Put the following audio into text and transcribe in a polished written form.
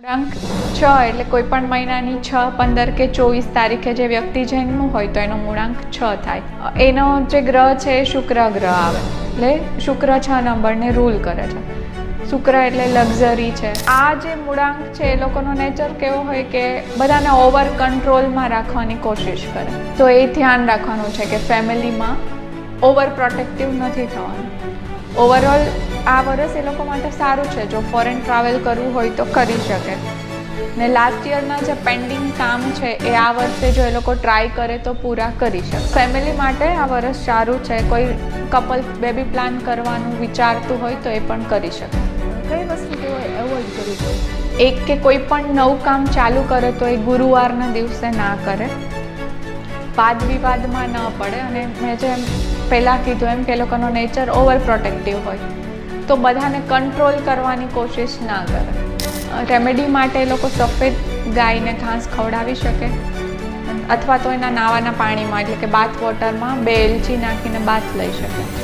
મૂળાંક 6 એટલે કોઈપણ મહિનાની 6, 15 કે 24 તારીખે જે વ્યક્તિ જન્મ્યું હોય તો એનો મૂળાંક 6 થાય. એનો જે ગ્રહ છે એ શુક્ર ગ્રહ આવે, એટલે શુક્ર 6 નંબરને રૂલ કરે છે. શુક્ર એટલે લક્ઝરી છે. આ જે મૂળાંક છે એ લોકોનો નેચર કેવો હોય કે બધાને ઓવર કંટ્રોલમાં રાખવાની કોશિશ કરે. તો એ ધ્યાન રાખવાનું છે કે ફેમિલીમાં ઓવર પ્રોટેક્ટિવ નથી થવાનું. ઓવરઓલ આ વર્ષ એ લોકો માટે સારું છે. જો ફોરેન ટ્રાવેલ કરવું હોય તો કરી શકે. ને લાસ્ટ યરના જે પેન્ડિંગ કામ છે એ આ વર્ષે જો એ લોકો ટ્રાય કરે તો પૂરા કરી શકે. ફેમિલી માટે આ વર્ષ સારું છે. કોઈ કપલ બેબી પ્લાન કરવાનું વિચારતું હોય તો એ પણ કરી શકે. કઈ વસ્તુ તેઓએ એવોઇડ કરવી જોઈએ? એક કે કોઈ પણ નવું કામ ચાલુ કરે તો એ ગુરુવારના દિવસે ના કરે. વાદ વિવાદમાં ન પડે. અને મેં જેમ પહેલાં કીધું એમ કે લોકોનો નેચર ઓવર પ્રોટેક્ટિવ હોય તો બધાને કંટ્રોલ કરવાની કોશિશ ના કરે. રેમેડી માટે એ લોકો સફેદ ગાયને ઘાસ ખવડાવી શકે, અથવા તો એના નાવાના પાણીમાં એટલે કે બાથ વોટરમાં 2 એલચી નાખીને બાથ લઈ શકે.